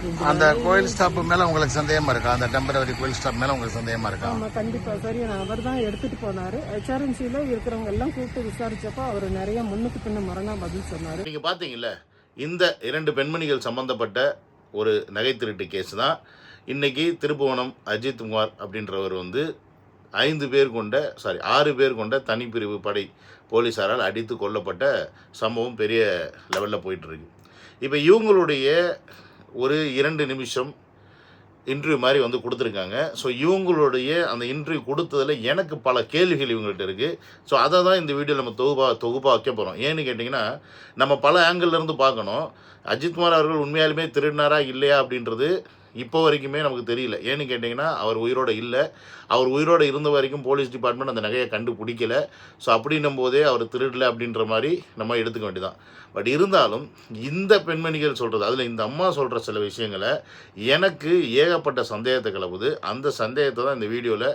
அந்த கோயில் ஸ்டாப் மேல உங்களுக்கு சந்தேகமா இருக்கா? அந்த டெம்பரரி கோயில் ஸ்டாப் மேல உங்களுக்கு சந்தேகமா இருக்கா? ஆமா, கண்டிப்பா. சரி, அவர் தான் எடுத்துட்டு போனாரு. HRNCல இருக்கிறவங்க எல்லாம் கூப்பிட்டு விசாரிச்சப்போ அவர் நிறைய முன்னுக்கு பின்ன முரணா பதில் சொன்னாரு. நீங்க பாத்தீங்கல்ல, இந்த 2 பெண்மணிகள் சம்பந்தப்பட்ட ஒரு நகை திருட்டு கேஸ் தான் இன்னைக்கு திருப்புவனம் அஜித் குமார் அப்படின்றவர் வந்து 6 பேர் கொண்ட தனிப்பிரிவு படை போலீஸாரால் அடித்து கொல்லப்பட்ட சம்பவம் பெரிய லெவலில் போயிட்டுருக்கு. இப்போ இவங்களுடைய ஒரு 2 நிமிஷம் இன்டர்வியூ மாதிரி வந்து கொடுத்துருக்காங்க. ஸோ இவங்களுடைய அந்த இன்டர்வியூ கொடுத்ததில் எனக்கு பல கேள்விகள் இவங்கள்ட்ட இருக்குது. ஸோ அதை தான் இந்த வீடியோவில் நம்ம தொகுப்பாக வைக்க போகிறோம். ஏன்னு கேட்டிங்கன்னா, நம்ம பல ஆங்கிள்லேருந்து பார்க்கணும். அஜித்குமார் அவர்கள் உண்மையாலுமே திருடினாரா இல்லையா அப்படின்றது இப்போ வரைக்குமே நமக்கு தெரியல. ஏன்னு கேட்டிங்கன்னா, அவர் உயிரோடு இல்லை. அவர் உயிரோடு இருந்த வரைக்கும் போலீஸ் டிபார்ட்மெண்ட் அந்த நகையை கண்டுபிடிக்கல. ஸோ அப்படின்னும் போதே அவர் திருடலை அப்படின்ற மாதிரி நம்ம எடுத்துக்க வேண்டியதான். பட் இருந்தாலும் இந்த பெண்மணிகள் சொல்கிறது, அதில் இந்த அம்மா சொல்கிற சில விஷயங்களை எனக்கு ஏகப்பட்ட சந்தேகத்தை கிளப்புது. அந்த சந்தேகத்தை தான் இந்த வீடியோவில்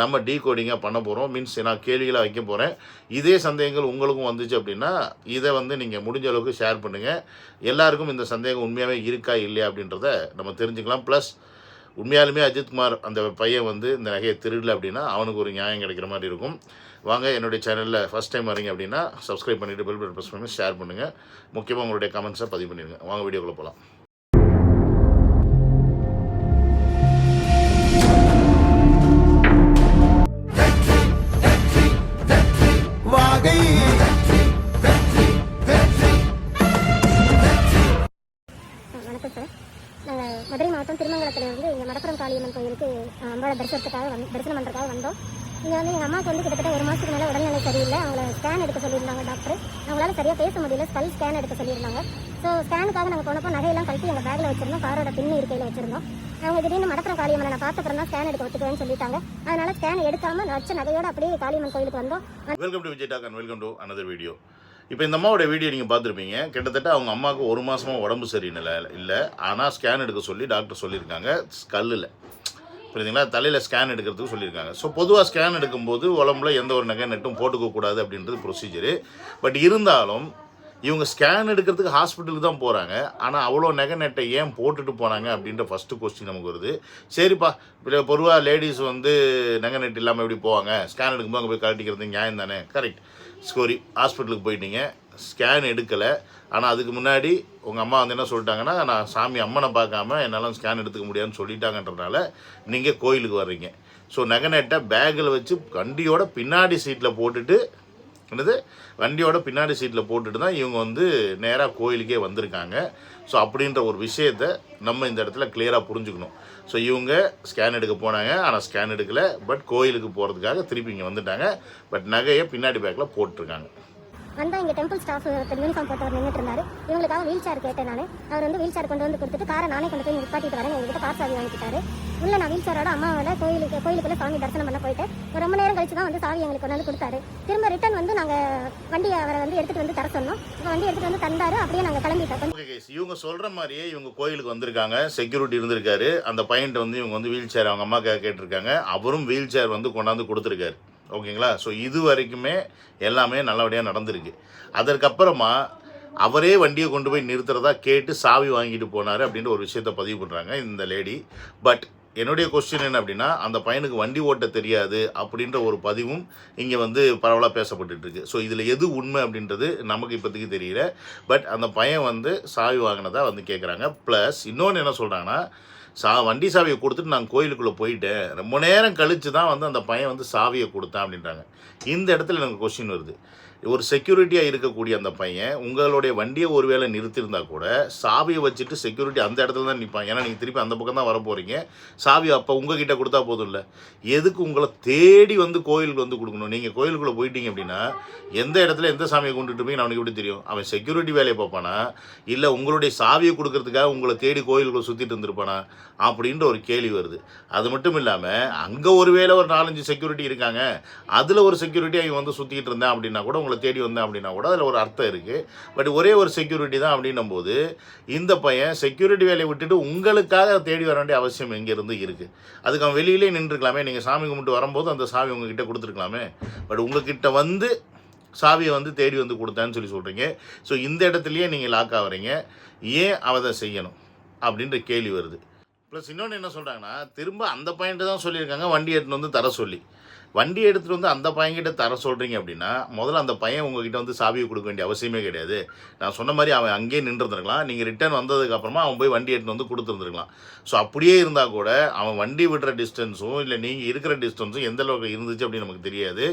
நம்ம டீகோடிங்காக பண்ண போகிறோம். மீன்ஸ் நான் கேள்விகளாக வைக்க போகிறேன். இதே சந்தேகங்கள் உங்களுக்கும் வந்துச்சு அப்படின்னா இதை வந்து நீங்கள் முடிஞ்ச அளவுக்கு ஷேர் பண்ணுங்கள். எல்லாருக்கும் இந்த சந்தேகம் உண்மையாகவே இருக்கா இல்லையா அப்படின்றத நம்ம தெரிஞ்சுக்கலாம். ப்ளஸ் உண்மையாலுமே அஜித்குமார் அந்த பையன் வந்து இந்த நகையை திருடலை அப்படின்னா அவனுக்கு ஒரு நியாயம் கிடைக்கிற மாதிரி இருக்கும். வாங்க, என்னுடைய சேனலில் ஃபஸ்ட் டைம் வரீங்க அப்படின்னா சப்ஸ்கிரைப் பண்ணிவிட்டு பெல் பட்டன் ப்ரெஸ் பண்ணி ஷேர் பண்ணுங்கள். முக்கியமாக உங்களுடைய கமெண்ட்ஸை பதிவு பண்ணிடுங்க. வாங்க வீடியோக்குள்ளே போகலாம். வணக்கம் சார். நாங்கள் மதுரை மாவட்டம் திருமங்கலத்திலிருந்து இங்கே மடப்புறம் காளியம்மன் கோயிலுக்கு அம்பாளை தரிசனம் பண்ணுறதுக்காக வந்தோம். இங்கே வந்து எங்கள் அம்மாவுக்கு வந்து கிட்டத்தட்ட 1 மாதத்துக்கு மேலே உடல்நிலை சரியில்லை. அவங்கள ஸ்கேன் எடுக்க சொல்லியிருந்தாங்க டாக்டர். அவங்களால சரியாக பேச முடியல. ஸ்கல் ஸ்கேன் எடுக்க சொல்லியிருந்தாங்க. ஸோ ஸ்கேனுக்காக நாங்கள் போனப்போ நகையெல்லாம் கழட்டி எங்கள் பேக்கில் வச்சுருந்தோம். காரோட பின் இருக்கையில் வச்சுருந்தோம். அவங்க திடீர்னு மடப்புறம் காளியம்மனை நான் பார்த்தப்பறம் தான் ஸ்கேன் எடுக்க ஒத்துக்குவேன்னு சொல்லிட்டாங்க. அதனால் ஸ்கேன் எடுக்காமல் வச்ச நகையோடு அப்படியே காளியம்மன் கோயிலுக்கு வந்தோம். Welcome to Vijay talk and welcome to another video. இப்போ இந்த அம்மாவோட வீடியோ நீங்கள் பார்த்துருப்பீங்க. கிட்டத்தட்ட அவங்க அம்மாவுக்கு 1 மாதமாக உடம்பு சரியில்லை இல்லை. ஆனால் ஸ்கேன் எடுக்க சொல்லி டாக்டர் சொல்லியிருக்காங்க. ஸ்கல்லில் புரியுதுங்களா, தலையில் ஸ்கேன் எடுக்கிறதுக்கு சொல்லியிருக்காங்க. ஸோ பொதுவாக ஸ்கேன் எடுக்கும்போது உடம்புல எந்த ஒரு நகை நெட்டும் போட்டுக்கக்கூடாது அப்படின்றது ப்ரொசீஜரு. பட் இருந்தாலும் இவங்க ஸ்கேன் எடுக்கிறதுக்கு ஹாஸ்பிட்டலுக்கு தான் போகிறாங்க. ஆனால் அவ்வளோ நகை நெட்டை ஏன் போட்டுட்டு போனாங்க அப்படின்ற ஃபஸ்ட்டு கொஸ்டின் நமக்கு வருது. சரிப்பா, இப்போ பொதுவாக லேடிஸ் வந்து நகை நெட் இல்லாமல் எப்படி போவாங்க? ஸ்கேன் எடுக்கும்போது அங்கே போய் கழட்டிக்கிறது நியாயம் தானே? கரெக்ட். ஸ்கோரி ஹாஸ்பிட்டலுக்கு போயிட்டீங்க, ஸ்கேன் எடுக்கலை. ஆனால் அதுக்கு முன்னாடி உங்கள் அம்மா வந்து என்ன சொல்லிட்டாங்கன்னா, நான் சாமி அம்மனை பார்க்காம என்னால் ஸ்கேன் எடுத்துக்க முடியாதுன்னு சொல்லிட்டாங்கன்றதுனால நீங்கள் கோயிலுக்கு வர்றீங்க. ஸோ நகை நெட்டை பேக்கில் வச்சு வண்டியோட பின்னாடி சீட்டில் போட்டுட்டு தான் இவங்க வந்து நேராக கோயிலுக்கே வந்திருக்காங்க. ஸோ அப்படின்ற ஒரு விஷயத்தை நம்ம இந்த இடத்துல கிளியராக புரிஞ்சுக்கணும். ஸோ இவங்க ஸ்கேன் எடுக்க போனாங்க, ஆனால் ஸ்கேன் எடுக்கலை. பட் கோயிலுக்கு போகிறதுக்காக திருப்பி இங்கே வந்துட்டாங்க. பட் நகையை பின்னாடி பேக்கில் போட்டிருக்காங்க. வந்தால் இங்கே டெம்பிள் ஸ்டாஃப் யூனிஃபார்ம் போட்டவர் நின்றுட்டு இருந்தார். இவங்களுக்காக வீல் சேர் கேட்டேன் நான். அவர் வந்து வீல் சேர் கொண்டு வந்து கொடுத்துட்டு காரை நானே கொண்டு போய் நிப்பாட்டிட்டு வரேன். எங்ககிட்ட கார் சாவி வாங்கிட்டாரு. உள்ள நான் வீல் சேரோட அம்மாவோட கோயிலுக்குள்ள சாமி தரிசனம் பண்ண போயிட்டு ரொம்ப நேரம் கழிச்சு தான் வந்து சாவி எங்களுக்கு கொண்டு வந்து கொடுத்தாரு. திரும்ப ரிட்டர்ன் வந்து நாங்கள் வண்டியை அவரை வந்து எடுத்துகிட்டு வந்து தர சொன்னோம். வண்டி எடுத்துகிட்டு வந்து தந்தாரு. அப்படியே நாங்கள் கிளம்பிட்டோம். இவங்க சொல்கிற மாதிரியே இவங்க கோயிலுக்கு வந்திருக்காங்க. செக்யூரிட்டி இருந்திருக்காரு. அந்த பையன்ட்டு வந்து இவங்க வந்து வீல் சேர் அவங்க அம்மா கேட்டிருக்காங்க. அவரும் வீல் சேர் வந்து கொண்டாந்து கொடுத்துருக்காரு. ஓகேங்களா? ஸோ இது வரைக்குமே எல்லாமே நல்லபடியாக நடந்திருக்கு. அதற்கப்புறமா அவரே வண்டியை கொண்டு போய் நிறுத்துறதா கேட்டு சாவி வாங்கிட்டு போனார் அப்படின்ற ஒரு விஷயத்தை பதிவு பண்ணுறாங்க இந்த லேடி. பட் என்னுடைய கொஸ்டின் என்ன அப்படின்னா, அந்த பையனுக்கு வண்டி ஓட்ட தெரியாது அப்படின்ற ஒரு பதிவும் இங்கே வந்து பரவலாக பேசப்பட்டுருக்கு. ஸோ இதில் எது உண்மை அப்படின்றது நமக்கு இப்போதைக்கு தெரியல. பட் அந்த பையன் வந்து சாவி வாங்கினதா வந்து கேட்குறாங்க. ப்ளஸ் இன்னொன்று என்ன சொல்கிறாங்கன்னா, வண்டி சாவியை கொடுத்துட்டு நான் கோயிலுக்குள்ளே போயிட்டேன், ரொம்ப நேரம் கழித்து தான் வந்து அந்த பையன் வந்து சாவியை கொடுத்தான் அப்படின்றாங்க. இந்த இடத்துல எனக்கு கொஸ்டின் வருது. ஒரு செக்யூரிட்டியாக இருக்கக்கூடிய அந்த பையன் உங்களுடைய வண்டியை ஒருவேளை நிறுத்தியிருந்தா கூட சாவியை வச்சுட்டு செக்யூரிட்டி அந்த இடத்துல தான் நிற்பான். ஏன்னா நீங்கள் திருப்பி அந்த பக்கம் தான் வர போகிறீங்க. சாவி அப்போ உங்ககிட்ட கொடுத்தா போதும் இல்லை, எதுக்கு உங்களை தேடி வந்து கோயிலுக்கு வந்து கொடுக்கணும்? நீங்கள் கோயிலுக்குள்ளே போயிட்டீங்க அப்படின்னா எந்த இடத்துல எந்த சாமியை கொண்டுட்டு போய் அவனுக்கு எப்படி தெரியும்? அவன் செக்யூரிட்டி வேலையை பார்ப்பானா, இல்லை உங்களுடைய சாவியை கொடுக்கறதுக்காக உங்களை தேடி கோயிலுக்குள்ளே சுற்றிட்டு இருந்திருப்பானா அப்படின்ற ஒரு கேள்வி வருது. அது மட்டும் இல்லாமல் அங்கே ஒருவேளை ஒரு 4-5 செக்யூரிட்டி இருக்காங்க, அதில் ஒரு செக்யூரிட்டி அவங்க வந்து சுற்றிக்கிட்டு இருந்தேன் அப்படின்னா கூட, உங்களை தேடி வந்தேன் அப்படின்னா கூட அதில் ஒரு அர்த்தம் இருக்குது. பட் ஒரே ஒரு செக்யூரிட்டி தான் அப்படின்னும் போது இந்த பையன் செக்யூரிட்டி வேலையை விட்டுட்டு உங்களுக்காக தேடி வர வேண்டிய அவசியம் எங்கேருந்து இருக்குது? அதுக்கு அவன் வெளியிலே நின்றுருக்கலாமே. நீங்கள் சாமி கும்பிட்டு வரும்போது அந்த சாவி உங்ககிட்ட கொடுத்துருக்கலாமே. பட் உங்ககிட்ட வந்து சாவியை வந்து தேடி வந்து கொடுத்தான்னு சொல்கிறீங்க. ஸோ இந்த இடத்துலையே நீங்கள் லாக் ஆகிறீங்க. ஏன் அவதை செய்யணும்? அப்படின்ற கேள்வி வருது. ப்ளஸ் இன்னொன்று என்ன சொல்கிறாங்கன்னா, திரும்ப அந்த பாயிண்ட்டு தான் சொல்லியிருக்காங்க வண்டி எடுத்துகிட்டு வந்து தர சொல்லி. வண்டி எடுத்துகிட்டு வந்து அந்த பையன்கிட்ட தர சொல்கிறீங்க அப்படின்னா, முதல்ல அந்த பையன் உங்ககிட்ட வந்து சாவியை கொடுக்க வேண்டிய அவசியமே கிடையாது. நான் சொன்ன மாதிரி அவன் அங்கேயே நின்றுருந்துருக்கலாம். நீங்கள் ரிட்டர்ன் வந்ததுக்கப்புறமா அவன் போய் வண்டி எடுத்துகிட்டு வந்து கொடுத்துருந்துருக்கலாம். ஸோ அப்படியே இருந்தால் கூட அவன் வண்டி விடுற டிஸ்டன்ஸும் இல்லை நீங்கள் இருக்கிற டிஸ்டன்ஸும் எந்த அளவுக்கு இருந்துச்சு அப்படின்னு நமக்கு தெரியாது.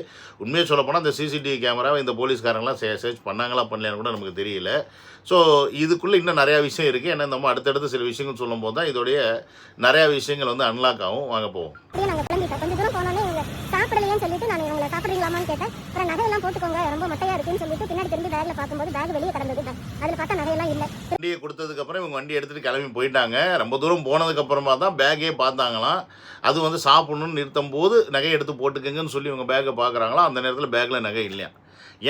உண்மையை சொல்லப்போனால் அந்த சிசிடிவி கேமராவை இந்த போலீஸ்காரங்களாம் சர்ச் பண்ணாங்களா பண்ணலையான்னு கூட நமக்கு தெரியல. ஸோ இதுக்குள்ளே இன்னும் நிறையா விஷயம் இருக்குது. ஏன்னா நம்ம அடுத்தடுத்து சில விஷயங்கள் சொல்லும்போது தான் இதோடைய நிறையா விஷயங்கள் வந்து அன்லாக் ஆகும். வாங்க போவோம். நாங்கள் கிளம்பிட்டோம். கொஞ்சம் தூரம் போனோன்னே இவங்க சாப்பிடலையேன்னு சொல்லிட்டு நான் இவங்களை சாப்பிட்றீங்களாமான்னு கேட்டேன். அப்புறம் நகையெல்லாம் போட்டுக்கோங்க ரொம்ப மட்டையாக இருக்குன்னு சொல்லிட்டு பின்னாடி திரும்பி பேக்கில் பார்க்கும்போது பேக் வெளியே கிடந்தது. அதில் பார்த்தா நகையெல்லாம் இல்லை. வண்டியை கொடுத்ததுக்கப்புறம் இவங்க வண்டி எடுத்துகிட்டு கிளம்பி போயிட்டாங்க. ரொம்ப தூரம் போனதுக்கப்புறமா தான் பேக்கே பார்த்தாங்களாம். அது வந்து சாப்பிட்ணுன்னு நிறுத்தும் போது நகை எடுத்து போட்டுக்கங்கன்னு சொல்லி இவங்க பேக்கை பார்க்குறாங்களாம். அந்த நேரத்தில் பேக்கில் நகை இல்லையா.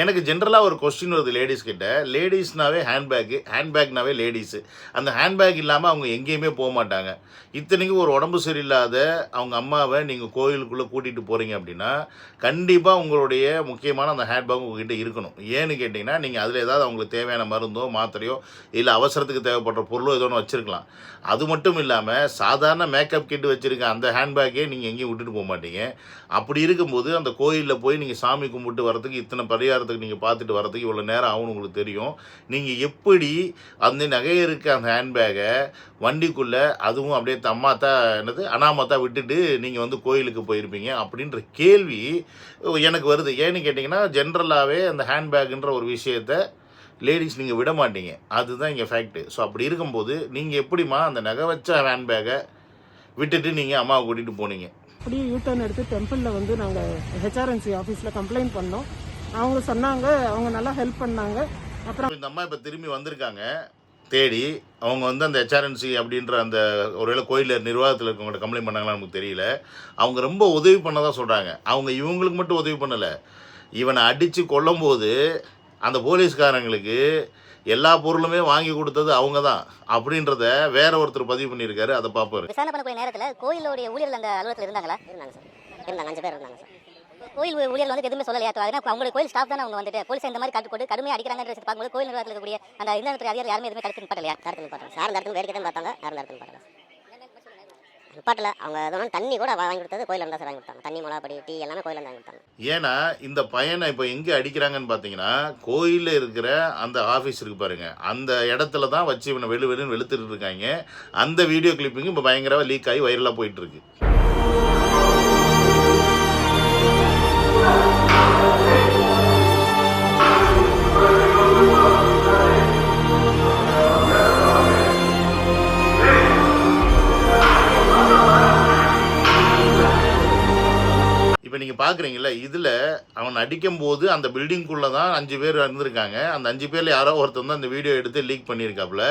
எனக்கு ஜென்ரலாக ஒரு கொஸ்டின் வருது லேடிஸ் கிட்ட. லேடிஸ்னாவே ஹேண்ட்பேக்னாவே லேடிஸு. அந்த ஹேண்ட்பேக் இல்லாமல் அவங்க எங்கேயுமே போக மாட்டாங்க. இத்தனைக்கும் ஒரு உடம்பு சரியில்லாத அவங்க அம்மாவை நீங்கள் கோயிலுக்குள்ளே கூட்டிகிட்டு போகிறீங்க அப்படின்னா கண்டிப்பாக உங்களுடைய முக்கியமான அந்த ஹேண்ட்பேக் உங்ககிட்ட இருக்கணும். ஏன்னு கேட்டிங்கன்னா நீங்கள் அதில் ஏதாவது அவங்களுக்கு தேவையான மருந்தோ மாத்திரையோ இல்லை அவசரத்துக்கு தேவைப்படுற பொருளோ ஏதோ ஒன்று வச்சுருக்கலாம். அது மட்டும் இல்லாமல் சாதாரண மேக்கப் கிட் வச்சுருக்க அந்த ஹேண்ட்பேக்கே நீங்கள் எங்கேயும் விட்டுட்டு போக மாட்டீங்க. அப்படி இருக்கும்போது அந்த கோயிலில் போய் நீங்கள் சாமி கும்பிட்டு வரதுக்கு இத்தனை பரிகாரத்துக்கு நீங்கள் பார்த்துட்டு வரதுக்கு இவ்வளோ நேரம் ஆகும்னு உங்களுக்கு தெரியும். நீங்கள் எப்படி அந்த நகை இருக்க அந்த ஹேண்ட்பேக்கை வண்டிக்குள்ளே அதுவும் அப்படியே அனாமத்தா விட்டுட்டு நீங்கள் வந்து கோயிலுக்கு போயிருப்பீங்க அப்படின்ற கேள்வி எனக்கு வருது. ஏன்னு கேட்டிங்கன்னா ஜென்ரலாகவே அந்த ஹேண்ட்பேக்குன்ற ஒரு விஷயத்தை லேடிஸ் நீங்கள் விட மாட்டீங்க. அதுதான் இங்கே ஃபேக்ட்டு. ஸோ அப்படி இருக்கும்போது நீங்கள் எப்படிமா அந்த நகை வச்ச ஹேண்ட்பேக்கை விட்டுட்டு நீங்கள் அம்மாவை கூட்டிகிட்டு போனீங்க? அப்படியே யூட்டர்ன் எடுத்து டெம்பிளில் வந்து நாங்கள் ஹெச்ஆர்என்சி ஆஃபீஸில் கம்ப்ளைண்ட் பண்ணோம். அவங்க சொன்னாங்க, அவங்க நல்லா ஹெல்ப் பண்ணாங்க. அப்புறம் இந்த அம்மா இப்போ திரும்பி வந்திருக்காங்க தேடி. அவங்க வந்து அந்த ஹெச்ஆர்என்சி அப்படின்ற அந்த ஒருவேளை கோயில் நிர்வாகத்தில் இருக்கவங்கள்ட்ட கம்ப்ளைண்ட் பண்ணாங்களா நமக்கு தெரியல. அவங்க ரொம்ப உதவி பண்ணதான் சொல்கிறாங்க. அவங்க இவங்களுக்கு மட்டும் உதவி பண்ணலை. இவனை அடித்து கொல்லும்போது அந்த போலீஸ்காரங்களுக்கு எல்லா பொருளுமே வாங்கி கொடுத்தது அவங்க தான் அப்படின்றத வேற ஒருத்தர் பதிவு பண்ணியிருக்காரு. அதை பார்ப்பாரு. விசாரணை பண்ணக்கூடிய நேரத்தில் கோயிலுடைய ஊழியர்கள் அந்த அலுவலகத்தில் இருந்தாங்களா? இருந்தாங்க சார். இருந்தாங்க, 5 பேர் இருந்தாங்க சார். கோயில் ஊழியர்கள் வந்து எதுவுமே சொல்லலையா? அதனால் அவங்களுக்கு கோயில் ஸ்டாஃப் தானே அவங்க வந்துட்டு போலீஸ் இந்த மாதிரி காட்டு போட்டு கடுமையாக அடிக்கிறாங்கன்ற பார்க்கும்போது கோயில் நிர்வாகத்தில் இருக்கக்கூடிய அந்த இளைஞர் அதிகாரி யாருமே எதுவுமே கருத்து நிப்பாட்டலையா? கருத்து நிப்பாட்டல சார். அந்த இடத்துல வேடிக்கை தான் பார்த்தாங்க. யாரும் கருத்து நிப்பாட்டல நிப்பாட்டல. அவங்க எதுவும் தண்ணி கூட வாங்கி கொடுத்தது கோயில் இருந்தால் சார் வாங்கி கொடுத்தாங்க. தண்ணி, மிளகாப்பொடி, டீ எல்லாமே கோயில் வாங்கி கொடுத்தாங்க. ஏன்னா இந்த பையனை இப்போ எங்கே அடிக்கிறாங்கன்னு பார்த்தீங்கன்னா கோயிலில் இருக்கிற அந்த ஆஃபீஸ் இருக்கு பாருங்க, அந்த இடத்துல தான் வச்சு இவனை வெளுன்னு வெளுத்துட்டு இருக்காங்க. அந்த வீடியோ கிளிப்பிங் இப்போ பயங்கரமாக லீக் ஆகி வைரலாக போயிட்டு இருக்கு. இப்போ நீங்கள் பார்க்குறீங்களா, இதில் அவன் அடிக்கும்போது அந்த பில்டிங்குள்ளே தான் 5 பேர் இருந்திருக்காங்க. அந்த 5 பேரில் யாரோ ஒருத்தர் தான் அந்த வீடியோ எடுத்து லீக் பண்ணியிருக்காப்புல.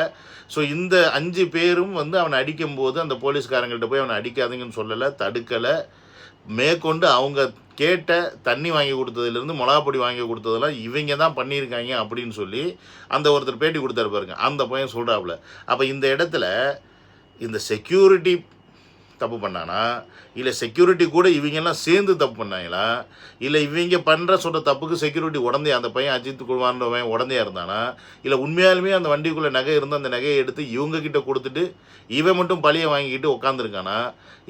ஸோ இந்த 5 பேரும் வந்து அவனை அடிக்கும்போது அந்த போலீஸ்காரங்கள்ட்ட போய் அவனை அடிக்காதீங்கன்னு சொல்லலை, தடுக்கலை. மேற்கொண்டு அவங்க கேட்ட தண்ணி வாங்கி கொடுத்ததுலேருந்து மிளகாப்பொடி வாங்கி கொடுத்ததெல்லாம் இவங்க தான் பண்ணியிருக்காங்க அப்படின்னு சொல்லி அந்த ஒருத்தர் பேட்டி கொடுத்தாரு பாருங்க. அந்த பையன் சொல்கிறாப்புல. அப்போ இந்த இடத்துல இந்த செக்யூரிட்டி தப்பு பண்ணானா, இல்லை செக்யூரிட்டி கூட இவங்கெல்லாம் சேர்ந்து தப்பு பண்ணாங்களா, இல்லை இவங்க சொல்கிற தப்புக்கு செக்யூரிட்டி உடந்தே அந்த பையன் அஜித் குமார்ன்றவன் உடந்தையாக இருந்தானா, இல்லை உண்மையாலுமே அந்த வண்டிக்குள்ளே நகை இருந்து அந்த நகையை எடுத்து இவங்கக்கிட்ட கொடுத்துட்டு இவன் மட்டும் பழியை வாங்கிக்கிட்டு உட்காந்துருக்கானா,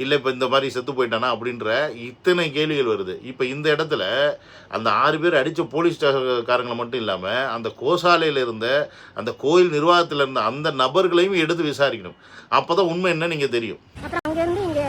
இல்லை இப்போ இந்த மாதிரி செத்து போயிட்டானா அப்படின்ற இத்தனை கேள்விகள் வருது. இப்போ இந்த இடத்துல அந்த 6 பேர் அடித்த போலீஸ்காரங்களை மட்டும் இல்லாமல் அந்த கோசாலையில் இருந்த அந்த கோயில் நிர்வாகத்தில் இருந்த அந்த நபர்களையும் எடுத்து விசாரிக்கணும். அப்போ தான் உண்மை என்ன நீங்கள் தெரியும். அப்புறம் அங்கேருந்து இங்கே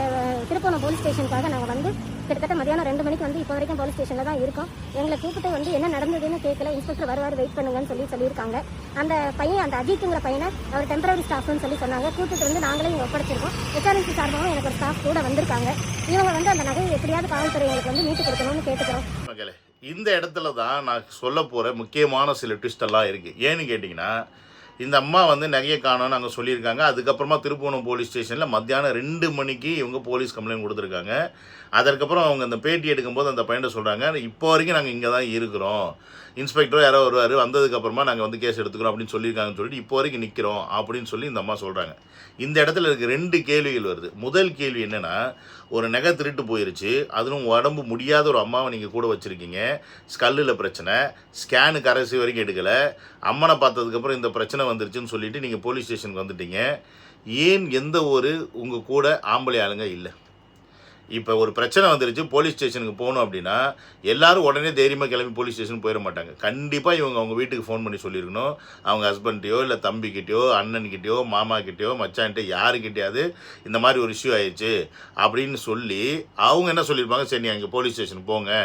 திருப்பூர் போலீஸ் ஸ்டேஷனுக்காக நாங்கள் வந்து கிட்டத்தட்ட மதியானம் 2 மணிக்கு வந்து இப்போ வரைக்கும் போலீஸ் ஸ்டேஷனில் தான் இருக்கோம். எங்களை கூப்பிட்டு வந்து என்ன நடந்ததுன்னு கேட்கல. இன்ஸ்பெக்டர் வருவார், வெயிட் பண்ணுங்கன்னு சொல்லியிருக்காங்க. அந்த பையன், அந்த அஜித்துங்கிற பையனை அவர் டெம்பரரி ஸ்டாஃப்னு சொல்லி சொன்னாங்க. கூப்பிட்டு வந்து நாங்களே இங்கே ஒப்படைச்சிருக்கோம். ஹெச்ஆர்என்சி சார்பாகவும் எனக்கு ஒரு ஸ்டாஃப் கூட வந்திருக்காங்க. இவங்க வந்து அந்த நகையை எப்படியாவது காவல்துறை எங்களுக்கு வந்து மீட்டு கொடுக்கணும்னு கேட்டுக்கிறோம். இந்த இடத்துல தான் நான் சொல்ல போகிற முக்கியமான சில ட்விஸ்டெல்லாம் இருக்குது. ஏன்னு கேட்டிங்கன்னா, இந்த அம்மா வந்து நகையை காணோன்னு நாங்கள் சொல்லியிருக்காங்க. அதுக்கப்புறமா திருப்புவனம் போலீஸ் ஸ்டேஷனில் மத்தியானம் 2 மணிக்கு இவங்க போலீஸ் கம்ப்ளைண்ட் கொடுத்துருக்காங்க. அதற்கப்புறம் அவங்க அந்த பேட்டி எடுக்கும்போது அந்த பையனை சொல்கிறாங்க, இப்போ வரைக்கும் நாங்கள் இங்கே தான் இருக்கிறோம், இன்ஸ்பெக்டரோ யாரோ வருவார், வந்ததுக்கப்புறமா நாங்கள் வந்து கேஸ் எடுத்துக்கிறோம் அப்படின்னு சொல்லியிருக்காங்கன்னு சொல்லிட்டு இப்போ வரைக்கும் நிற்கிறோம் அப்படின்னு சொல்லி இந்த அம்மா சொல்கிறாங்க. இந்த இடத்துல இருக்க 2 கேள்விகள் வருது. முதல் கேள்வி என்னென்னா, ஒரு நகை திருட்டு போயிருச்சு, அதுவும் உடம்பு முடியாத ஒரு அம்மாவை நீங்கள் கூட வச்சுருக்கீங்க, ஸ்கல்லில் பிரச்சனை, ஸ்கேனு கரைசி வரைக்கும் எடுக்கலை, அம்மனை பார்த்ததுக்கப்புறம் இந்த பிரச்சனை பிரச்சனை வந்துருச்சுன்னு சொல்லிட்டு நீங்கள் போலீஸ் ஸ்டேஷனுக்கு வந்துட்டீங்க. ஏன் எந்த ஒரு உங்கள் கூட ஆம்பளை ஆளுங்க இல்லை? இப்போ ஒரு பிரச்சனை வந்துருச்சு, போலீஸ் ஸ்டேஷனுக்கு போகணும் அப்படின்னா எல்லாரும் உடனே தைரியமாக கிளம்பி போலீஸ் ஸ்டேஷன் போயிட மாட்டாங்க. கண்டிப்பாக இவங்க அவங்க வீட்டுக்கு ஃபோன் பண்ணி சொல்லியிருக்கணும். அவங்க ஹஸ்பண்ட்டையோ இல்லை தம்பிக்கிட்டேயோ அண்ணன்கிட்டயோ மாமாக்கிட்டேயோ மச்சான்கிட்ட யாருக்கிட்டையாவது இந்த மாதிரி ஒரு இஷ்யூ ஆயிடுச்சு அப்படின்னு சொல்லி அவங்க என்ன சொல்லியிருப்பாங்க, சரி நீ அங்கே போலீஸ் ஸ்டேஷன் போங்க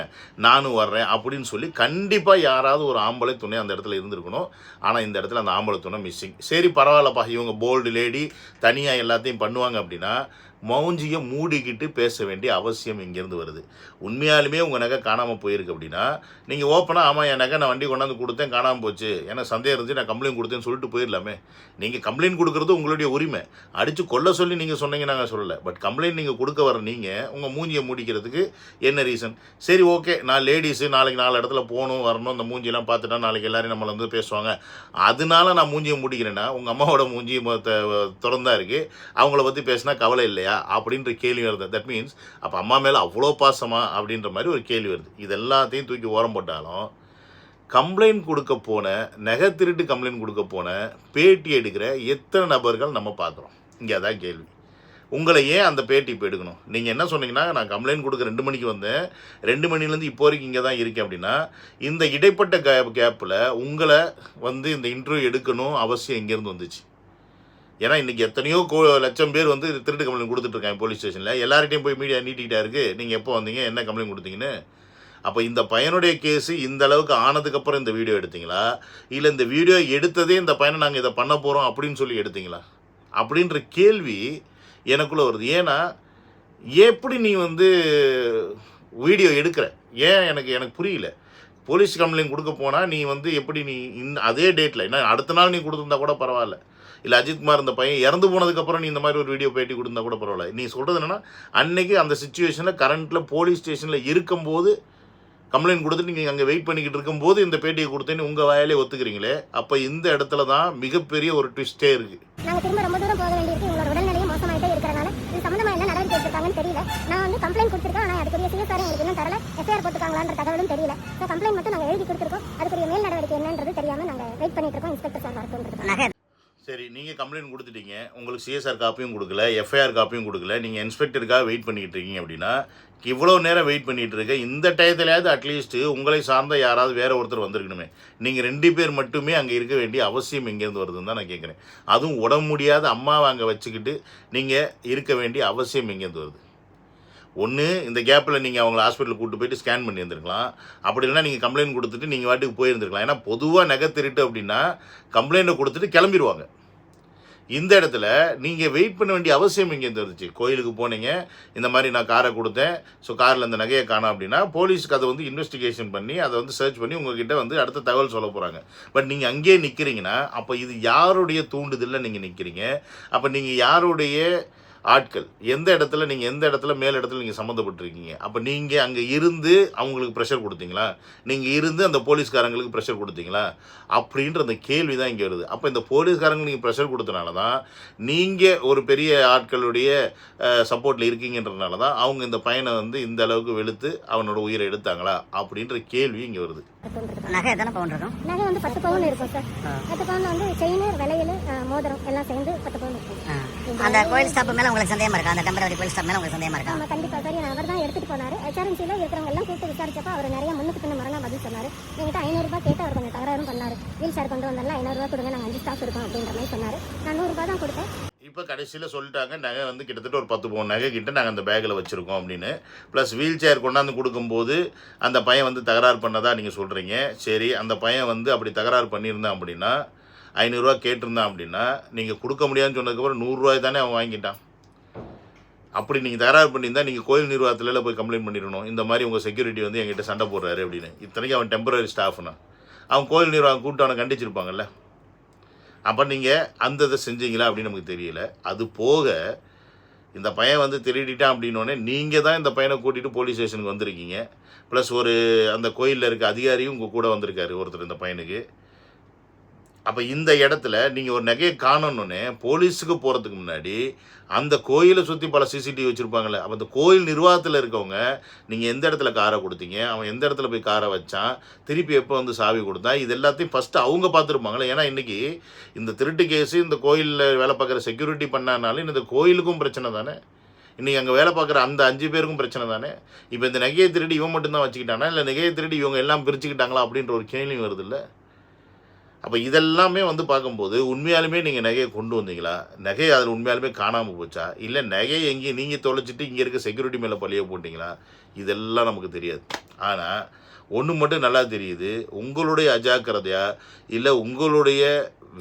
நானும் வர்றேன் அப்படின்னு சொல்லி கண்டிப்பாக யாராவது ஒரு ஆம்பளை துணை அந்த இடத்துல இருந்திருக்கணும். ஆனால் இந்த இடத்துல அந்த ஆம்பளை துணை மிஸ்ஸிங். சரி பரவாயில்லப்பா, இவங்க போல்டு லேடி தனியாக எல்லாத்தையும் பண்ணுவாங்க அப்படின்னா மௌஞ்சியை மூடிக்கிட்டு பேச வேண்டிய அவசியம் இங்கேருந்து வருது. உண்மையாலுமே உங்கள் நகை காணாமல் போயிருக்கு அப்படின்னா நீங்கள் ஓப்பனாக ஆமாம் என் நகை நான் வண்டி கொண்டாந்து கொடுத்தேன் காணாமல் போச்சு, ஏன்னா சந்தேகம் இருந்துச்சு நான் கம்ப்ளைண்ட் கொடுத்தேன்னு சொல்லிட்டு போயிடலாமே. நீங்கள் கம்ப்ளைண்ட் கொடுக்குறது உங்களுடைய உரிமை. அடித்து கொல்ல சொல்லி நீங்கள் சொன்னீங்க, நாங்கள் சொல்லலை. பட் கம்ப்ளைண்ட் நீங்கள் கொடுக்க வர நீங்கள் உங்கள் மூஞ்சியை மூடிக்கிறதுக்கு என்ன ரீசன்? சரி ஓகே, நான் லேடிஸு நாளைக்கு 4 இடத்துல போகணும் வரணும், இந்த மூஞ்சியெல்லாம் பார்த்துட்டா நாளைக்கு எல்லாரும் நம்மளை வந்து பேசுவாங்க, அதனால நான் மூஞ்சியை மூடிக்கிறேன்னா உங்கள் அம்மாவோட மூஞ்சி திறந்தா இருக்குது, அவங்கள பற்றி பேசினா கவலை இல்லையா அப்படின்ற கேள்வி வருது. தட் மீன்ஸ் அப்போ அம்மா மேலே அவ்வளோ பாசமா அப்படின்ற மாதிரி ஒரு கேள்வி வருது. இது எல்லாத்தையும் தூக்கி ஓரம் போட்டாலும் கம்ப்ளைண்ட் கொடுக்க போன, நகை திருட்டு கம்ப்ளைண்ட் கொடுக்க போன, பேட்டி எடுக்கிற எத்தனை நபர்கள் நம்ம பார்க்குறோம்? இங்கே அதான் கேள்வி. உங்களை ஏன் அந்த பேட்டி இப்போ எடுக்கணும்? நீங்கள் என்ன சொன்னீங்கன்னா நான் கம்ப்ளைண்ட் கொடுக்க 2 மணிக்கு வந்தேன், 2 மணிலேருந்து இப்போ வரைக்கும் இங்கே தான் இருக்கேன் அப்படின்னா இந்த இடைப்பட்ட கேப்பில் உங்களை வந்து இந்த இன்டர்வியூ எடுக்கணும் அவசியம் எங்கேருந்து வந்துச்சு? ஏன்னா இன்றைக்கி எத்தனையோ லட்சம் பேர் வந்து திருட்டு கம்ப்ளைண்ட் கொடுத்துட்ருக்காங்க போலீஸ் ஸ்டேஷனில். எல்லார்கிட்டையும் போய் மீடியா நீட்டிக்கிட்டா இருக்குது, நீங்கள் எப்போ வந்தீங்க, என்ன கம்ப்ளைண்ட் கொடுத்தீங்கன்னு. அப்போ இந்த பையனுடைய கேஸு இந்த அளவுக்கு ஆனதுக்கப்புறம் இந்த வீடியோ எடுத்தீங்களா, இல்லை இந்த வீடியோ எடுத்ததே இந்த பையனை நாங்கள் இதை பண்ண போகிறோம் அப்படின்னு சொல்லி எடுத்தீங்களா அப்படின்ற கேள்வி எனக்குள்ளே வருது. ஏன்னா எப்படி நீ வந்து வீடியோ எடுக்கிற, ஏன் எனக்கு புரியல. போலீஸ் கம்ப்ளைண்ட் கொடுக்க போனால் நீ வந்து எப்படி நீ அதே டேட்டில், ஏன்னா அடுத்த நாள் நீ கொடுத்துருந்தா கூட பரவாயில்ல, இல்லை அஜித்குமார் இந்த பையன் இறந்து போனதுக்கப்புறம் நீ இந்த மாதிரி ஒரு வீடியோ பேட்டி கொடுத்தா கூட பரவாயில்ல. நீ சொல்கிறது என்னென்னா அன்னைக்கு அந்த சுச்சுவேஷனில் கரண்ட்டில் போலீஸ் ஸ்டேஷனில் இருக்கும்போது கம்ப்ளைண்ட் கொடுத்துட்டு நீங்கள் அங்கே வெயிட் பண்ணிக்கிட்டு இருக்கும்போது இந்த பேட்டியை கொடுத்தேன்னு உங்கள் வாயாலே ஒத்துக்கிறீங்களே. அப்போ இந்த இடத்துல தான் மிகப்பெரிய ஒரு ட்விஸ்டே இருக்குது. நாங்கள் திரும்ப ரொம்ப தூரம் போக வேண்டியிருக்கு, உங்களோட உடல்நிலையும் மோசமாயிட்டே இருக்கிறனால இது சம்மந்தமாக என்ன நடவடிக்கை எடுத்துருக்காங்கன்னு தெரியல. நான் வந்து கம்ப்ளைண்ட் கொடுத்துருக்கேன், ஆனால் அதுக்குரிய சிஎஸ்ஆர் உங்களுக்கு இன்னும் தரல, எஃப்ஐஆர் போட்டுருக்காங்களான்ற தகவலும் தெரியல. ஸோ கம்ப்ளைண்ட் மட்டும் நாங்கள் எழுதி கொடுத்துருக்கோம், அதுக்குரிய மேல் நடவடிக்கை என்னன்றது தெரியாமல் நாங்கள் வெயிட் பண்ணிட்டு இருக்கோம். இன்ஸ்பெக்டர் சார் வரட்டும். சரி, நீங்கள் கம்ப்ளைண்ட் கொடுத்துட்டீங்க, உங்களுக்கு சிஎஸ்ஆர் காப்பியும் கொடுக்கல, எஃப்ஐஆர் காப்பியும் கொடுக்கல, நீங்கள் இன்ஸ்பெக்டருக்காக வெயிட் பண்ணிக்கிட்டு இருக்கீங்க அப்படின்னா இவ்வளோ நேரம் வெயிட் பண்ணிகிட்டு இருக்க இந்த டயத்துலையாவது அட்லீஸ்ட்டு உங்களை சார்ந்த யாராவது வேறு ஒருத்தர் வந்திருக்கணுமே. நீங்கள் 2 பேர் மட்டுமே அங்கே இருக்க வேண்டிய அவசியம் எங்கேருந்து வருதுன்னு தான் நான் கேட்குறேன். அதுவும் உடம்பு முடியாத அம்மாவை அங்கே வச்சுக்கிட்டு நீங்கள் இருக்க வேண்டிய அவசியம் எங்கேருந்து வருது? ஒன்று இந்த கேப்பில் நீங்கள் அவங்கள ஹாஸ்பிட்டலுக்கு கூப்பிட்டு போயிட்டு ஸ்கேன் பண்ணி இருந்திருக்கலாம், அப்படி இல்லைனா நீங்கள் கம்ப்ளைண்ட் கொடுத்துட்டு நீங்கள் வாட்டுக்கு போயிருந்துருக்கலாம். ஏன்னா பொதுவாக நகை திருட்டு அப்படின்னா கம்ப்ளைண்ட்டை கொடுத்துட்டு கிளம்பிடுவாங்க. இந்த இடத்துல நீங்கள் வெயிட் பண்ண வேண்டிய அவசியம் இங்கே இருந்துச்சு. கோயிலுக்கு போனீங்க, இந்த மாதிரி நான் காரை கொடுத்தேன், ஸோ காரில் இந்த நகையை காணோம் அப்படின்னா போலீஸ்க்கு அதை வந்து இன்வெஸ்டிகேஷன் பண்ணி அதை வந்து சர்ச் பண்ணி உங்ககிட்ட வந்து அடுத்த தகவல் சொல்ல போகிறாங்க. பட் நீங்கள் அங்கேயே நிற்கிறீங்கன்னா அப்போ இது யாருடைய தூண்டுதலில் நீங்கள் நிற்கிறீங்க? அப்போ நீங்கள் யாருடைய ஆட்கள், எந்த இடத்துல நீங்கள் எந்த இடத்துல மேல் இடத்துல நீங்கள் சம்மந்தப்பட்டிருக்கீங்க? அப்போ நீங்கள் அங்கே இருந்து அவங்களுக்கு ப்ரெஷர் கொடுத்தீங்களா? நீங்கள் இருந்து அந்த போலீஸ்காரங்களுக்கு ப்ரெஷர் கொடுத்தீங்களா அப்படின்ற அந்த கேள்வி தான் இங்கே வருது. அப்போ இந்த போலீஸ்காரங்களுக்கு நீங்கள் ப்ரெஷர் கொடுத்தனால தான், நீங்கள் ஒரு பெரிய ஆட்களுடைய சப்போர்ட்டில் இருக்கீங்கன்றதுனால தான் அவங்க இந்த பையனை வந்து இந்த அளவுக்கு வெளுத்து அவனோட உயிரை எடுத்தாங்களா அப்படின்ற கேள்வி இங்கே வருது. நகை எத்தனை பவுன் இருக்கும்? நகை வந்து 10 பவுன் இருக்கும் சார். 10 பவுன் வந்து செயின், வளையல், மோதிரம் எல்லாம் சேர்ந்து 10 பவுன் இருக்கும். அந்த கோயில் ஸ்டாப் மேல உங்களுக்கு சந்தேகமா இருக்கா? அந்த டெம்பரரி கோயில் ஸ்டாப் மேல உங்களுக்கு சந்தேகமா இருக்கா? ஆமா கண்டிப்பா சார். அவர் தான் எடுத்துட்டு போனாரு. HRMCல இருக்கிறவங்க எல்லாம் கூப்பிட்டு விசாரிச்சப்ப அவர் நிறைய முன்னுக்கு பின்ன மரணா பதில் சொன்னாரு. என்கிட்ட 500 ரூபாய் கேட்டு அவர் கொஞ்சம் தகராறும் பண்ணாரு. வீல் சேர் கொண்டு வந்தாலும் 500 ரூபாய் கொடுங்க, நாங்கள் 5 ஸ்டாஃப் இருக்கோம் அப்படின்ற மாதிரி சொன்னாரு. நான் 100 ரூபாய் தான் கொடுத்தேன். இப்போ கடைசியில் சொல்லிட்டாங்க நகை வந்து கிட்டத்தட்ட ஒரு 10 பவுன் நகை கிட்ட நாங்கள் அந்த பேக்கில் வச்சுருக்கோம் அப்படின்னு. ப்ளஸ் வீல் சேர் கொண்டாந்து கொடுக்கும்போது அந்த பையன் வந்து தகராறு பண்ணதா நீங்கள் சொல்கிறீங்க. சரி, அந்த பையன் வந்து அப்படி தகராறு பண்ணியிருந்தான் அப்படின்னா 500 ரூபா கேட்டிருந்தான் அப்படின்னா நீங்கள் கொடுக்க முடியாதுன்னு சொன்னதுக்கப்புறம் 100 ரூபாய் தானே அவன் வாங்கிட்டான். அப்படி நீங்கள் தகராறு பண்ணியிருந்தால் நீங்கள் கோயில் நிர்வாகத்தில் போய் கம்ப்ளைண்ட் பண்ணிடணும், இந்த மாதிரி உங்கள் செக்யூரிட்டி வந்து என்கிட்ட சண்டை போடுறாரு அப்படின்னு. இத்தனைக்கும் அவன் டெம்பரரி ஸ்டாஃப்னா அவன் கோயில் நிர்வாகம் கூப்பிட்டு அவனை கண்டிச்சிருப்பாங்கல்ல. அப்போ நீங்கள் அந்த இதை செஞ்சீங்களா அப்படின்னு நமக்கு தெரியல. அது போக இந்த பையன் வந்து திருடிட்டான் அப்படின்னோடனே நீங்கள் தான் இந்த பையனை கூட்டிகிட்டு போலீஸ் ஸ்டேஷனுக்கு வந்திருக்கீங்க. ப்ளஸ் ஒரு அந்த கோயிலில் இருக்க அதிகாரியும் உங்கள் கூட வந்திருக்காரு ஒருத்தர் இந்த பையனுக்கு. அப்போ இந்த இடத்துல நீங்கள் ஒரு நகையை காணணுன்னே போலீஸுக்கு போகிறதுக்கு முன்னாடி அந்த கோயிலை சுற்றி பல சிசிடிவி வச்சுருப்பாங்களே, அப்போ அந்த கோயில் நிர்வாகத்தில் இருக்கவங்க நீங்கள் எந்த இடத்துல காரை கொடுத்தீங்க, அவன் எந்த இடத்துல போய் காரை வச்சான், திருப்பி எப்போ வந்து சாவி கொடுத்தான், இது எல்லாத்தையும் ஃபஸ்ட்டு அவங்க பார்த்துருப்பாங்களே. ஏன்னா இன்றைக்கி இந்த திருட்டு கேஸு இந்த கோயிலில் வேலை பார்க்குற செக்யூரிட்டி பண்ணானாலும் இந்த கோயிலுக்கும் பிரச்சனை தானே, இன்றைக்கி அங்கே வேலை பார்க்குற அந்த 5 பேருக்கும் பிரச்சனை தானே. இப்போ இந்த நகையை திருடி இவன் மட்டும்தான் வச்சுக்கிட்டானா, இல்லை நகையை திருடி இவங்க எல்லாம் பிரிச்சுக்கிட்டாங்களா அப்படின்ற ஒரு கேள்வி வருது இல்லை. அப்போ இதெல்லாமே வந்து பார்க்கும்போது உண்மையாலுமே நீங்கள் நகையை கொண்டு வந்தீங்களா, நகையை அதில் உண்மையாலுமே காணாமல் போச்சா, இல்லை நகையை எங்கேயும் நீங்கள் தொலைச்சிட்டு இங்கே இருக்க செக்யூரிட்டி மேலே பழிய போட்டிங்களா, இதெல்லாம் நமக்கு தெரியாது. ஆனால் ஒன்று மட்டும் நல்லா தெரியுது, உங்களுடைய அஜாக்கிரதையா இல்லை உங்களுடைய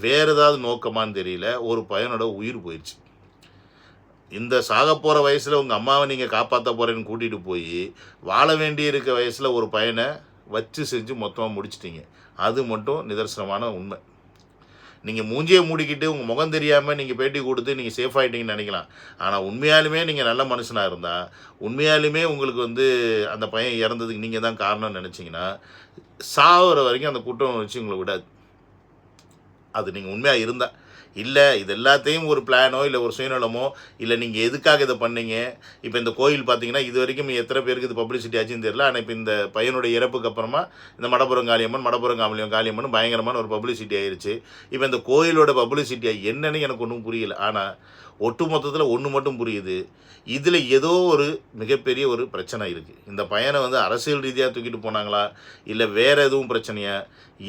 வேறு ஏதாவது நோக்கமானு தெரியல, ஒரு பையனோட உயிர் போயிடுச்சு. இந்த சாக போகிற வயசில் உங்கள் அம்மாவை நீங்கள் காப்பாற்ற போகிறேன்னு கூட்டிகிட்டு போய் வாழ வேண்டி இருக்க வயசில் ஒரு பையனை வச்சு செஞ்சு மொத்தமாக முடிச்சிட்டிங்க. அது மட்டும் நிதர்சனமான உண்மை. நீங்கள் மூஞ்சியை மூடிக்கிட்டு உங்கள் முகம் தெரியாமல் நீங்கள் பேட்டி கொடுத்து நீங்கள் சேஃப் ஆகிட்டீங்கன்னு நினைக்கலாம். ஆனால் உண்மையாலுமே நீங்கள் நல்ல மனுஷனாக இருந்தால், உண்மையாலுமே உங்களுக்கு வந்து அந்த பையன் இறந்ததுக்கு நீங்கள் தான் காரணம்னு நினச்சிங்கன்னா, சாகிற வரைக்கும் அந்த குற்றம் வச்சு உங்களை விடாது. அது நீங்கள் உண்மையாக இருந்தால். இல்லை இது எல்லாத்தையும் ஒரு பிளானோ இல்லை ஒரு சுயநலமோ, இல்லை நீங்கள் எதுக்காக இதை பண்ணீங்க. இப்போ இந்த கோயில் பார்த்தீங்கன்னா இது வரைக்கும் எத்தனை பேருக்கு இது பப்ளிசிட்டி ஆச்சுன்னு தெரியல. ஆனால் இப்போ இந்த பையனுடைய இறப்புக்கு அப்புறமா இந்த மடப்புறம் காளியம்மன் பயங்கரமான ஒரு பப்ளிசிட்டி ஆயிடுச்சு. இப்போ இந்த கோயிலோட பப்ளிசிட்டி என்னன்னு எனக்கு ஒன்றும் புரியல. ஆனால் ஒட்டு மொத்தத்தில் ஒன்று மட்டும் புரியுது, இதில் ஏதோ ஒரு மிகப்பெரிய ஒரு பிரச்சனை இருக்குது. இந்த பையனை வந்து அரசியல் ரீதியாக தூக்கிட்டு போனாங்களா, இல்லை வேறு எதுவும் பிரச்சனையா,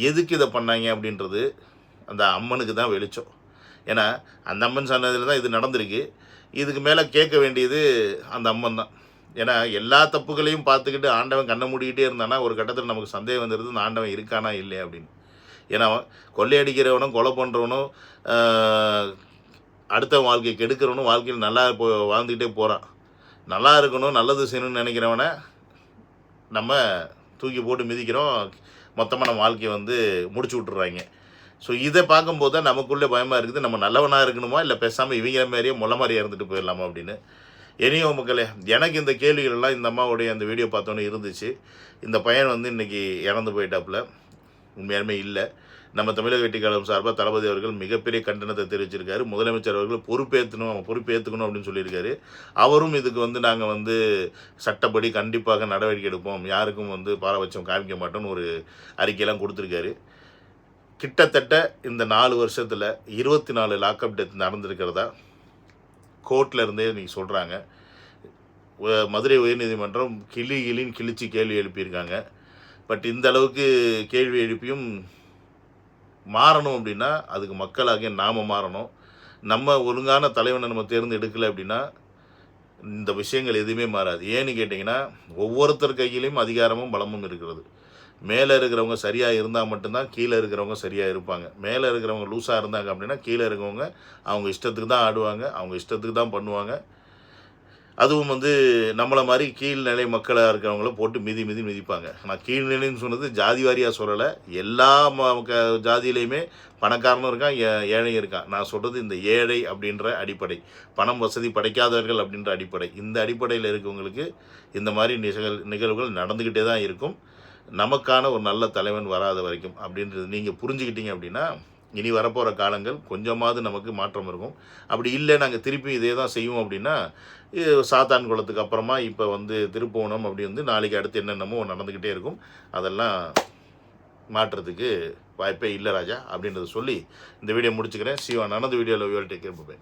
எதுக்கு இதை பண்ணாங்க அப்படின்றது அந்த அம்மனுக்கு தான் வெளிச்சம். ஏன்னா அந்த அம்மன் சொன்னதில் தான் இது நடந்திருக்கு. இதுக்கு மேலே கேட்க வேண்டியது அந்த அம்மன் தான். ஏன்னா எல்லா தப்புகளையும் பார்த்துக்கிட்டு ஆண்டவன் கண்ணை மூடிக்கிட்டே இருந்தானா ஒரு கட்டத்தில் நமக்கு சந்தேகம் வந்துடுது, இந்த ஆண்டவன் இருக்கானா இல்லையா அப்படின்னு. ஏன்னா கொள்ளையடிக்கிறவனும் கொலை பண்ணுறவனும் அடுத்த வாழ்க்கையை கெடுக்கிறவனும் வாழ்க்கையில் நல்லா வாழ்ந்துக்கிட்டே போகிறான். நல்லா இருக்கணும், நல்லது செய்யணும்னு நினைக்கிறவனை நம்ம தூக்கி போட்டு மிதிக்கிறோம், மொத்தமாக நம்ம வாழ்க்கையை வந்து முடிச்சு விட்டுறாங்க. ஸோ இதை பார்க்கும்போது தான் நமக்குள்ளே பயமாக இருக்குது, நம்ம நல்லவனாக இருக்கணுமா இல்லை பேசாமல் இவங்கிற மாதிரியே முள்ள மாதிரியே இருந்துட்டு போயிடலாமா அப்படின்னு. இனியோ மக்களே, எனக்கு இந்த கேள்விகளெல்லாம் இந்த அம்மாவுடைய அந்த வீடியோ பார்த்தோன்னே இருந்துச்சு. இந்த பையன் வந்து இன்றைக்கி இறந்து போயிட்டாப்புல, உண்மையாலுமே இல்லை. நம்ம தமிழக வெற்றிக்கழகம் சார்பாக தளபதி அவர்கள் மிகப்பெரிய கண்டனத்தை தெரிவிச்சிருக்காரு. முதலமைச்சர் அவர்கள் பொறுப்பேற்றுக்கணும் அப்படின்னு சொல்லியிருக்காரு. அவரும் இதுக்கு வந்து நாங்கள் வந்து சட்டப்படி கண்டிப்பாக நடவடிக்கை எடுப்போம், யாருக்கும் வந்து பாரபட்சம் காமிக்க மாட்டோம்னு ஒரு அறிக்கையெல்லாம் கொடுத்துருக்காரு. கிட்டத்தட்ட இந்த 4 வருஷத்தில் 24 லாக்அப் டெத் நடந்திருக்கிறதா கோர்ட்டில் இருந்தே நீங்கள் சொல்கிறாங்க. மதுரை உயர்நீதிமன்றம் கிளின்னு கிழிச்சு கேள்வி எழுப்பியிருக்காங்க. பட் இந்த அளவுக்கு கேள்வி எழுப்பியும் மாறணும் அப்படின்னா அதுக்கு மக்களாகிய நாம் மாறணும். நம்ம ஒழுங்கான தலைவனை நம்ம தேர்ந்தெடுக்கலை அப்படின்னா இந்த விஷயங்கள் எதுவுமே மாறாது. ஏன்னு கேட்டிங்கன்னா ஒவ்வொருத்தர் கையிலையும் அதிகாரமும் பலமும் இருக்கிறது. மேலே இருக்கிறவங்க சரியாக இருந்தால் மட்டும்தான் கீழே இருக்கிறவங்க சரியாக இருப்பாங்க. மேலே இருக்கிறவங்க லூஸாக இருந்தாங்க அப்படின்னா கீழே இருக்கிறவங்க அவங்க இஷ்டத்துக்கு தான் ஆடுவாங்க, அவங்க இஷ்டத்துக்கு தான் பண்ணுவாங்க. அதுவும் வந்து நம்மளை மாதிரி கீழ்நிலை மக்களாக இருக்கிறவங்கள போட்டு மிதிப்பாங்க. நான் கீழ்நிலைன்னு சொன்னது ஜாதி வாரியாக சொல்லலை, எல்லா ஜாதியிலையுமே பணக்காரனும் இருக்கான், ஏழையும் இருக்கான். நான் சொல்கிறது இந்த ஏழை அப்படின்ற அடிப்படை, பணம் வசதி படைக்காதவர்கள் அப்படின்ற அடிப்படை. இந்த அடிப்படையில் இருக்கவங்களுக்கு இந்த மாதிரி நிகழ்வுகள் நடந்துக்கிட்டே தான் இருக்கும். நமக்கான ஒரு நல்ல தலைவன் வராத வரைக்கும் அப்படின்றது நீங்கள் புரிஞ்சுக்கிட்டீங்க அப்படின்னா இனி வரப்போகிற காலங்கள் கொஞ்சமாவது நமக்கு மாற்றம் இருக்கும். அப்படி இல்லை நாங்கள் திருப்பி இதே தான் செய்வோம் அப்படின்னா சாத்தான் குளத்துக்கு அப்புறமா இப்போ வந்து திருப்போணம் அப்படி வந்து நாளைக்கு அடுத்து என்னென்னமோ நடந்துக்கிட்டே இருக்கும். அதெல்லாம் மாற்றுறதுக்கு வாய்ப்பே இல்லை ராஜா அப்படின்றத சொல்லி இந்த வீடியோ முடிச்சுக்கிறேன். சிவா, நடந்த வீடியோவில் டேக் கேர். பை.